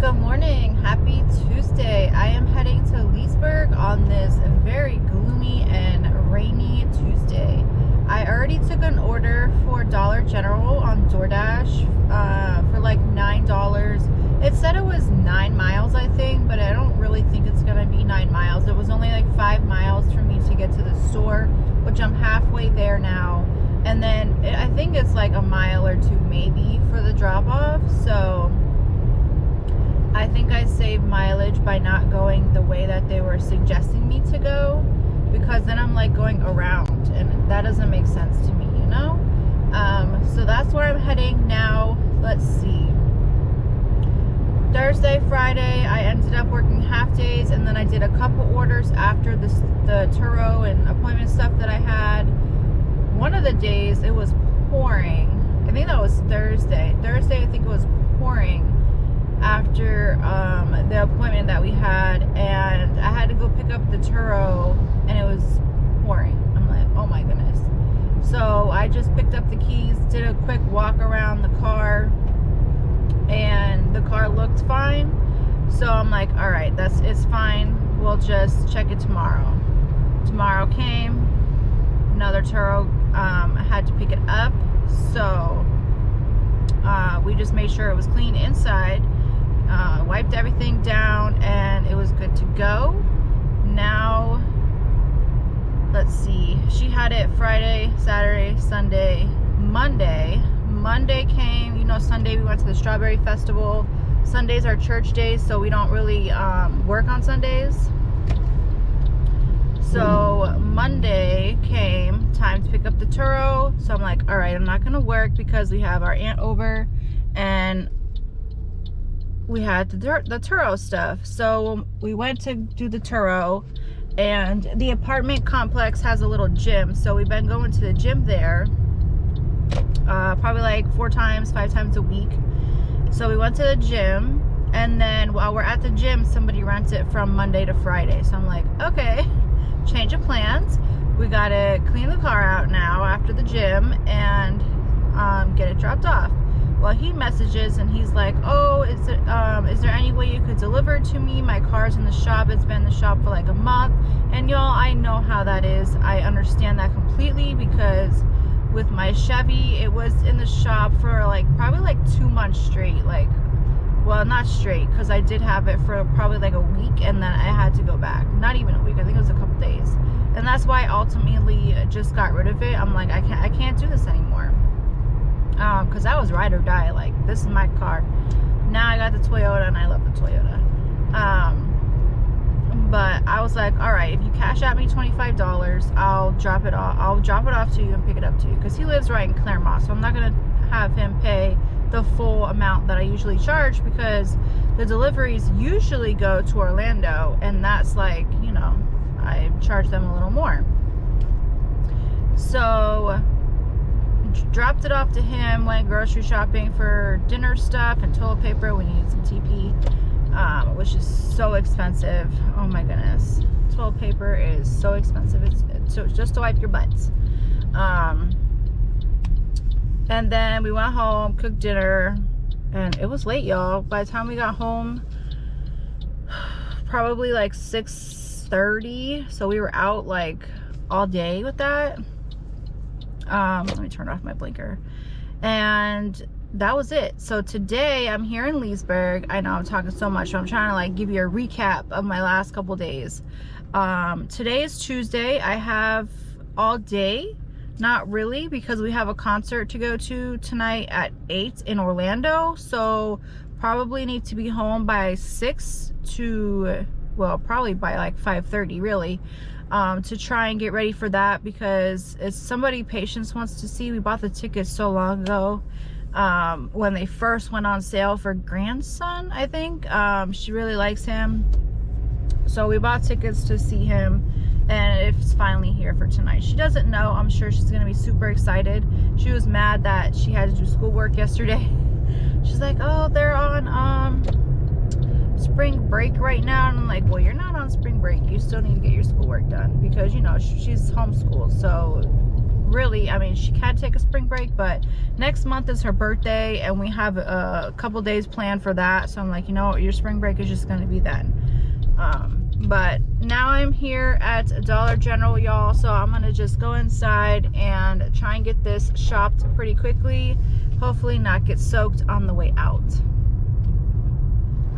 Good morning. Happy Tuesday. I am heading to Leesburg on this very gloomy and rainy Tuesday. I already took an order for Dollar General on DOORDASH for like $9. It said it was 9 miles, I think, but I don't really think it's going to be 9 miles. It was only like 5 miles for me to get to the store, which I'm halfway there now. And then I think it's like a mile or two maybe for the drop off. So I think I saved mileage by not going the way that they were suggesting me to go, because then I'm like going around and that doesn't make sense to me, you know? So that's where I'm heading now. Let's see. Thursday, Friday, I ended up working half days, and then I did a couple orders after the Turo and appointment stuff that I had. One of the days it was pouring. I think that was Thursday. Thursday, I think it was pouring after the appointment that we had, and I had to go pick up the Turo and it was pouring. I'm like, oh my goodness. So I just picked up the keys, did a quick walk around the car, and the car looked fine. So I'm like, all right, it's fine. We'll just check it tomorrow. Tomorrow came, another Turo. I had to pick it up, so we just made sure it was clean inside, wiped everything down, and it was good to go. Now, let's see, she had it Friday, Saturday, Sunday, Monday. Monday came, you know, Sunday we went to the Strawberry Festival. Sundays are church days, so we don't really work on Sundays. So Monday came, time to pick up the Turo. So I'm like, all right, I'm not gonna work because we have our aunt over and we had the Turo stuff. So we went to do the Turo, and the apartment complex has a little gym. So we've been going to the gym there probably like 4 times, 5 times a week. So we went to the gym, and then while we're at the gym, somebody rents it from Monday to Friday. So I'm like, okay, change of plans. We gotta clean the car out now after the gym and get it dropped off. Well, he messages and he's like, oh, is there any way you could deliver it to me? My car's in the shop. It's been in the shop for like a month. And y'all, I know how that is. I understand that completely, because with my Chevy, it was in the shop for like probably like 2 months straight. Like, well, not straight, because I did have it for probably like a week, and then I had to go back. Not even a week, I think it was a couple days. And that's why I ultimately just got rid of it. I'm like, I can't do this anymore, because I was ride or die. Like, this is my car. Now I got the Toyota, and I love the Toyota. But I was like, all right, if you cash out me $25, I'll drop it off to you and pick it up to you, because he lives right in Claremont, so I'm not gonna have him pay the full amount that I usually charge, because the deliveries usually go to Orlando, and that's like, you know, I charge them a little more. So dropped it off to him, went grocery shopping for dinner stuff and toilet paper. We needed some TP, which is so expensive. Oh my goodness, toilet paper is so expensive. It's just to wipe your butts. And then we went home, cooked dinner, and it was late, y'all. By the time we got home, probably like 6:30. So we were out like all day with that. Let me turn off my blinker. And that was it. So today I'm here in Leesburg. I know I'm talking so much, so I'm trying to like give you a recap of my last couple days. Today is Tuesday. I have all day. Not really, because we have a concert to go to tonight at 8 in Orlando. So probably need to be home by 6 to, well, probably by like 5:30 really, to try and get ready for that, because it's somebody Patience wants to see. We bought the tickets so long ago, when they first went on sale for grandson, I think. She really likes him, so we bought tickets to see him, and it's finally here for tonight. She doesn't know. I'm sure she's gonna be super excited. She was mad that she had to do schoolwork yesterday. She's like, oh, they're on spring break right now, and I'm like, well, you're not on spring break. You still need to get your schoolwork done, because, you know, she's homeschooled, so really, I mean, she can take a spring break, but next month is her birthday and we have a couple days planned for that. So I'm like, you know what, your spring break is just going to be then. But now I'm here at Dollar General, y'all, so I'm gonna just go inside and try and get this shopped pretty quickly, hopefully not get soaked on the way out.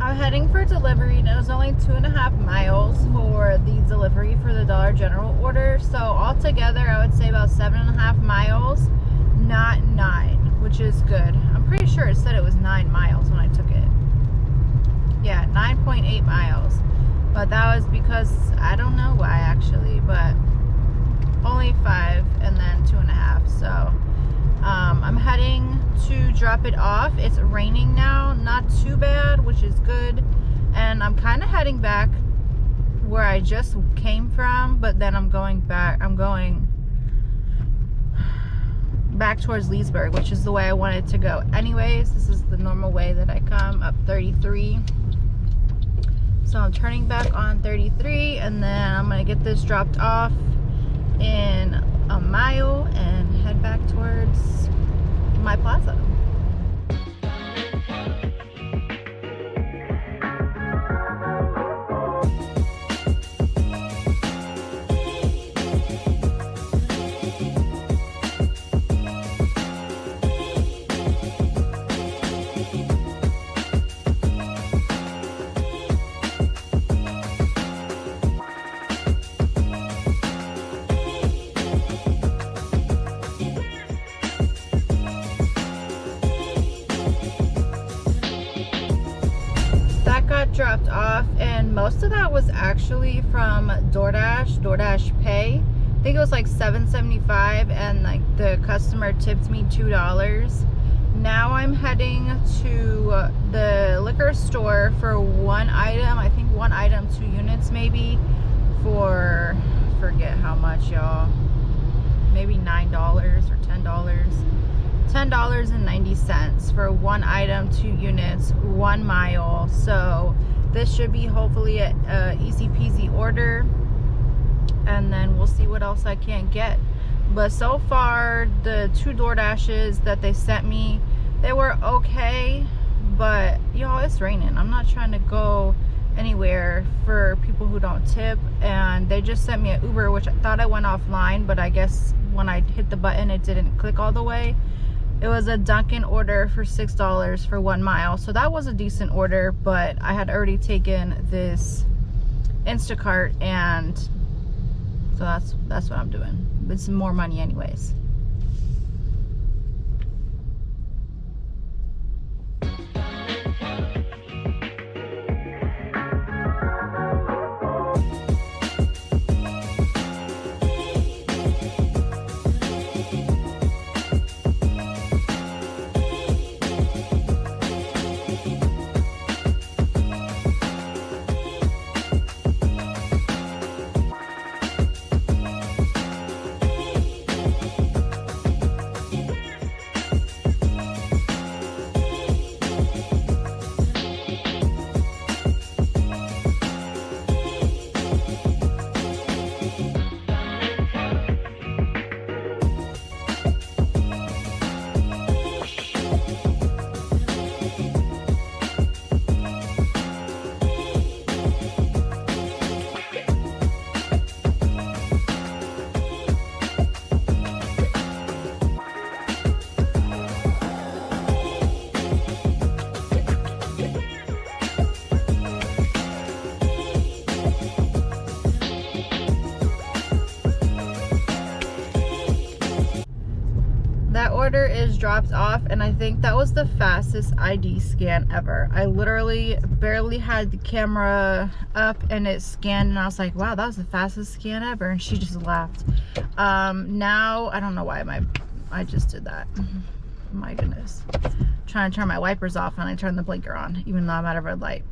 I'm heading for delivery, and it was only 2.5 miles for the delivery for the Dollar General order, so altogether I would say about 7.5 miles, not 9, which is good. I'm pretty sure it said it was 9 miles when I took it. Yeah, 9.8 miles. But that was because, I don't know why actually, but only 5 and then 2.5. So I'm heading to drop it off. It's raining now, not too bad, which is good. And I'm kind of heading back where I just came from, but then I'm going back towards Leesburg, which is the way I wanted to go anyways. This is the normal way that I come, up 33. So I'm turning back on 33, and then I'm gonna get this dropped off in a mile and head back towards my plaza. Dropped off, and most of that was actually from DoorDash Pay. I think it was like $7.75, and like the customer tipped me $2. Now I'm heading to the liquor store for one item. I think one item, 2 units maybe, for forget how much, y'all. Maybe $9 or $10. $10.90 for one item, 2 units, 1 mile. So this should be hopefully a easy peasy order, and then we'll see what else I can get. But so far, the 2 DoorDashes that they sent me, they were okay, but y'all, it's raining. I'm not trying to go anywhere for people who don't tip, and they just sent me an Uber, which I thought I went offline, but I guess when I hit the button it didn't click all the way. It was a Dunkin' order for $6 for 1 mile, so that was a decent order, but I had already taken this Instacart, and so that's what I'm doing. It's more money anyways. Order is dropped off, and I think that was the fastest ID scan ever. I literally barely had the camera up and it scanned, and I was like, wow, that was the fastest scan ever, and she just laughed. Now I don't know why I just did that. My goodness, trying to turn my wipers off and I turned the blinker on even though I'm at a red light.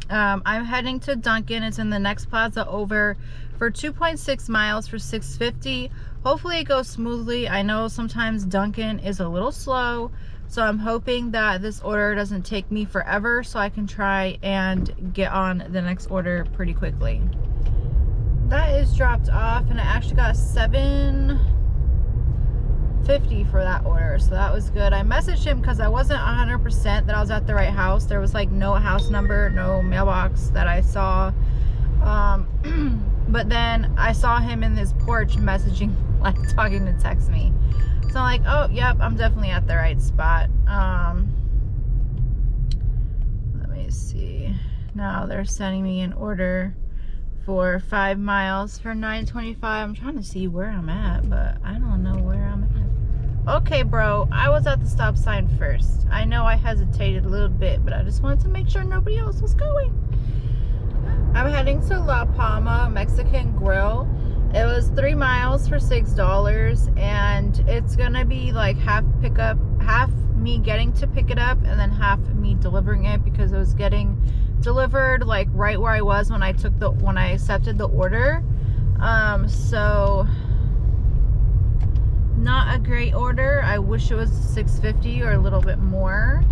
I'm heading to Dunkin'. It's in the next plaza over for 2.6 miles for $6.50. Hopefully it goes smoothly. I know sometimes Dunkin' is a little slow, so I'm hoping that this order doesn't take me forever so I can try and get on the next order pretty quickly. That is dropped off, and I actually got 7 $50 for that order, so that was good. I messaged him because I wasn't 100% that I was at the right house. There was like no house number, no mailbox that I saw. But then I saw him in his porch messaging, like talking to text me. So I'm like, oh, yep, I'm definitely at the right spot. Let me see. Now they're sending me an order for 5 miles for $9.25. I'm trying to see where I'm at, but I don't know where I'm at. Okay, bro, I was at the stop sign first. I know I hesitated a little bit, but I just wanted to make sure nobody else was going. I'm heading to La Palma Mexican Grill. It was 3 miles for $6, and it's gonna be like half pickup, half me getting to pick it up, and then half me delivering it, because it was getting delivered like right where I was when I accepted the order. So not a great order. I wish it was $6.50 or a little bit more,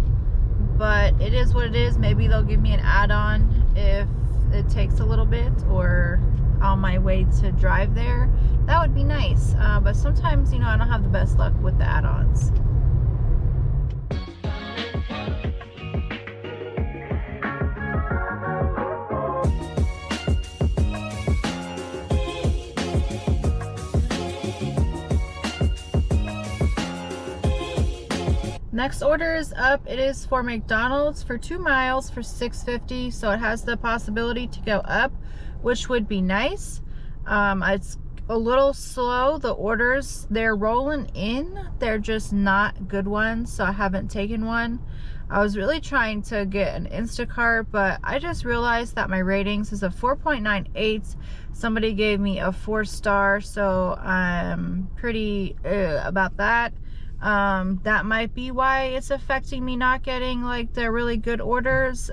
but it is what it is. Maybe they'll give me an add-on if it takes a little bit, or on my way to drive there. That would be nice, but sometimes, you know, I don't have the best luck with the add-ons. Next order is up. It is for McDonald's for 2 miles for $6.50, so it has the possibility to go up, which would be nice. It's a little slow. The orders, they're rolling in. They're just not good ones, so I haven't taken one. I was really trying to get an Instacart, but I just realized that my ratings is a 4.98. Somebody gave me a 4-star, so I'm pretty about that. That might be why it's affecting me not getting like the really good orders.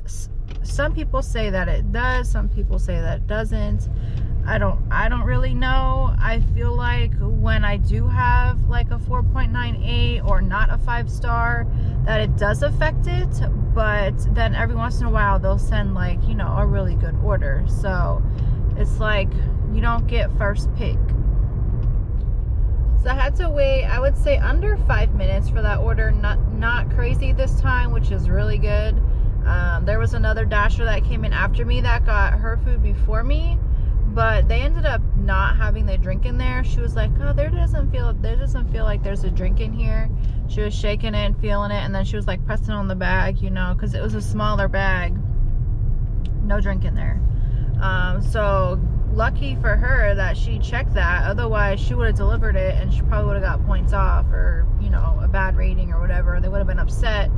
Some people say that it does, some people say that it doesn't. I don't really know. I feel like when I do have like a 4.98 or not a 5-star, that it does affect it, but then every once in a while they'll send like, you know, a really good order. So it's like you don't get first pick. So I had to wait, I would say under 5 minutes for that order. Not crazy this time, which is really good. There was another dasher that came in after me that got her food before me, but they ended up not having the drink in there. She was like, oh, there doesn't feel like there's a drink in here. She was shaking it and feeling it, and then she was like pressing on the bag, you know, because it was a smaller bag. No drink in there. So lucky for her that she checked that. Otherwise she would have delivered it and she probably would have got points off, or, you know, a bad rating or whatever. They would have been upset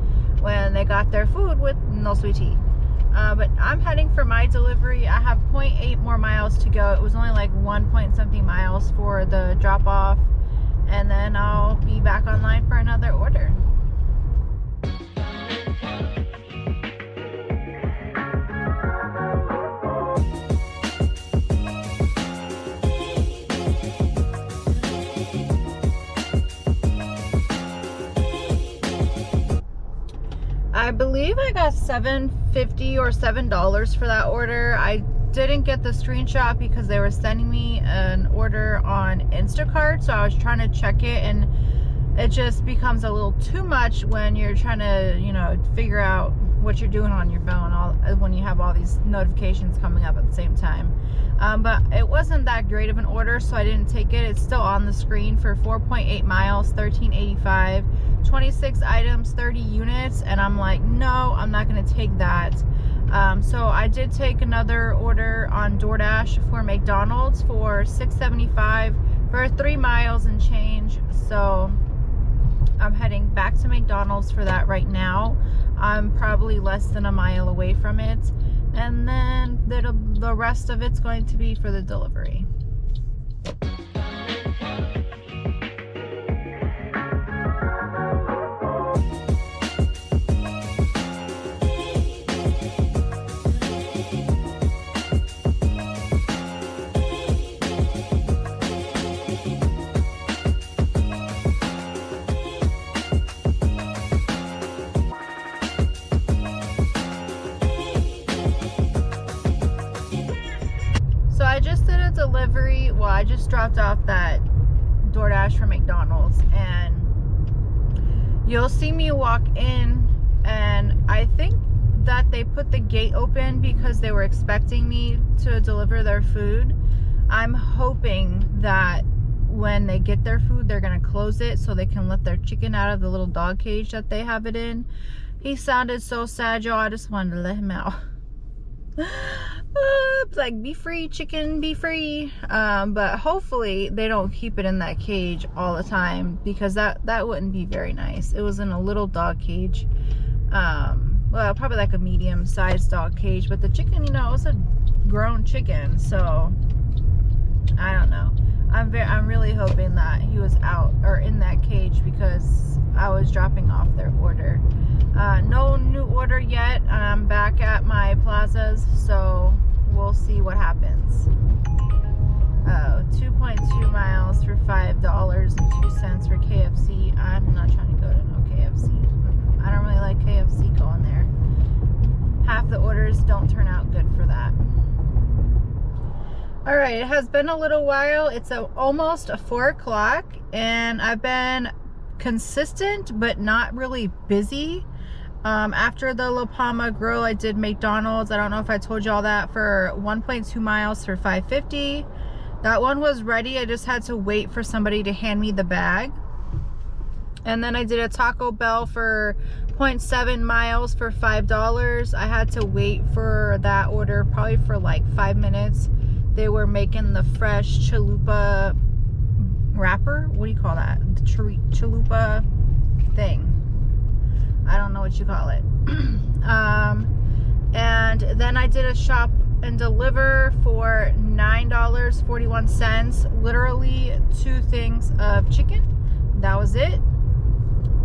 when they got their food with no sweet tea. But I'm heading for my delivery. I have 0.8 more miles to go. It was only like 1 point something miles for the drop off, and then I'll be back online for another order. I believe I got $7.50 or $7 for that order. I didn't get the screenshot because they were sending me an order on Instacart, so I was trying to check it, and it just becomes a little too much when you're trying to, you know, figure out what you're doing on your phone when you have all these notifications coming up at the same time. But it wasn't that great of an order, so I didn't take it. It's still on the screen for 4.8 miles, $13.85, 26 items, 30 units, and I'm like, no, I'm not gonna take that. So I did take another order on DOORDASH for McDonald's for $6.75 for 3 miles and change. So I'm heading back to McDonald's for that right now. I'm probably less than a mile away from it, and then the rest of it's going to be for the delivery. I just did a delivery. Well, I just dropped off that DoorDash from McDonald's, and you'll see me walk in, and I think that they put the gate open because they were expecting me to deliver their food. I'm hoping that when they get their food, they're gonna close it so they can let their chicken out of the little dog cage that they have it in. He sounded so sad, y'all. I just wanted to let him out. Like, be free, chicken, be free. But hopefully they don't keep it in that cage all the time, because that wouldn't be very nice. It was in a little dog cage. Well, probably like a medium-sized dog cage, but the chicken, you know, it was a grown chicken, so I don't know. I'm really hoping that he was out or in that cage, because I was dropping off their order. No new order yet. I'm back at my plazas, so we'll see what happens. 2.2 miles for $5.02 for KFC. I'm not trying to go to no KFC. I don't really like KFC going there. Half the orders don't turn out good for that. Alright, it has been a little while. It's almost 4 o'clock, and I've been consistent but not really busy. After the La Palma Grill, I did McDonald's. I don't know if I told you all that, for 1.2 miles for $5.50. That one was ready. I just had to wait for somebody to hand me the bag. And then I did a Taco Bell for 0.7 miles for $5. I had to wait for that order probably for like 5 minutes. They were making the fresh chalupa wrapper. What do you call that? The chalupa thing. I don't know what you call it. And then I did a shop and deliver for $9.41. Literally 2 things of chicken. That was it.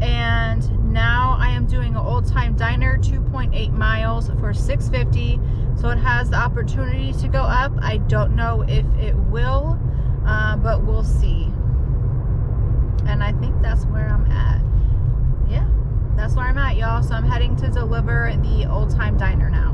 And now I am doing an Old Time Diner, 2.8 miles for $6.50. So it has the opportunity to go up. I don't know if it will, but we'll see. And I think that's where I'm at. Yeah, that's where I'm at, y'all. So I'm heading to deliver the Old Time Diner now.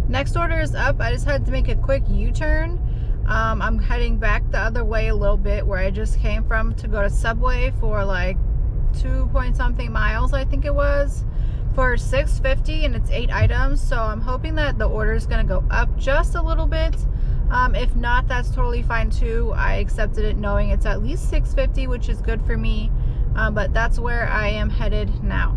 Next order is up. I just had to make a quick U-turn. I'm heading back the other way a little bit, where I just came from, to go to Subway for like 2-point-something miles, I think it was, for $6.50, and it's 8 items. So I'm hoping that the order is going to go up just a little bit. If not, that's totally fine too. I accepted it knowing it's at least $6.50, which is good for me. But that's where I am headed now.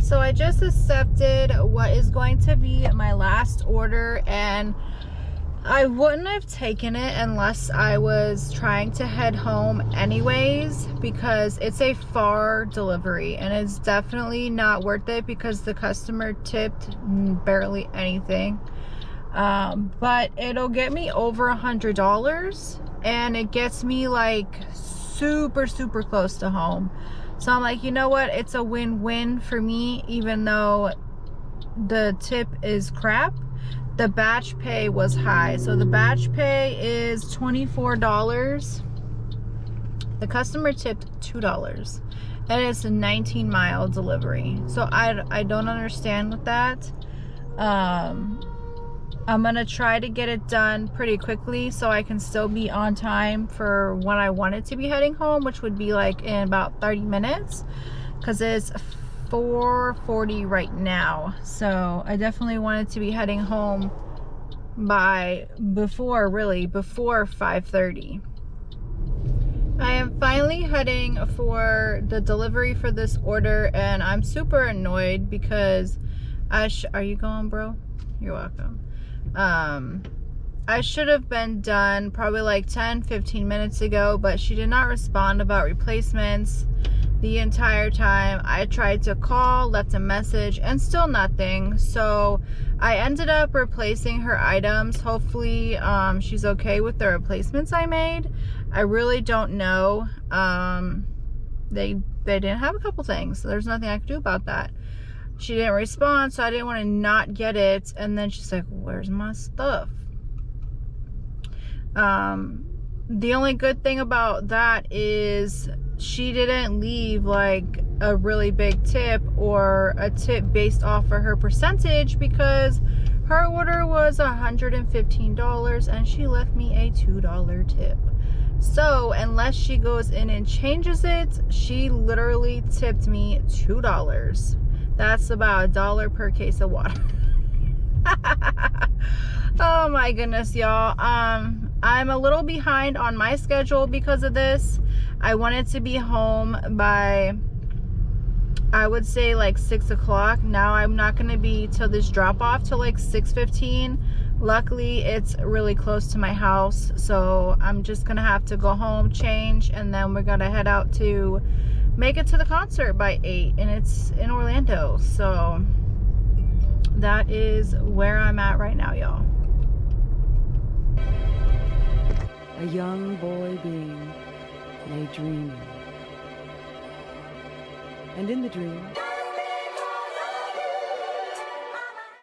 So I just accepted what is going to be my last order, and I wouldn't have taken it unless I was trying to head home anyways, because it's a far delivery and it's definitely not worth it because the customer tipped barely anything. But it'll get me over $100, and it gets me like super close to home. So I'm like, you know what? It's a win-win for me, even though the tip is crap. The batch pay was high. So the batch pay is $24. The customer tipped $2. And it's a 19-mile delivery. So I don't understand with that. I'm gonna try to get it done pretty quickly so I can still be on time for when I wanted to be heading home, which would be like in about 30 minutes, because it's 4:40 right now. So I definitely wanted to be heading home before 5:30. I am finally heading for the delivery for this order, and I'm super annoyed because are you going, bro? You're welcome. I should have been done probably like 10-15 minutes ago, but she did not respond about replacements the entire time. I tried to call, left a message, and still nothing. So I ended up replacing her items. Hopefully she's okay with the replacements I made. I really don't know. They didn't have a couple things, so there's nothing I could do about that. She didn't respond, so I didn't want to not get it. And then she's like, where's my stuff? The only good thing about that is she didn't leave like a really big tip or a tip based off of her percentage, because her order was $115 and she left me a $2 tip. So unless she goes in and changes it, she literally tipped me $2. That's about $1 per case of water. Oh my goodness, y'all. I'm a little behind on my schedule because of this. I wanted to be home by, I would say, like 6 o'clock. Now I'm not going to be till this drop off till like 6:15. Luckily, it's really close to my house, so I'm just going to have to go home, change, and then we're going to head out to make it to the concert by 8, and it's in Orlando. So that is where I'm at right now, y'all. A young boy being lay dreaming, and in the dream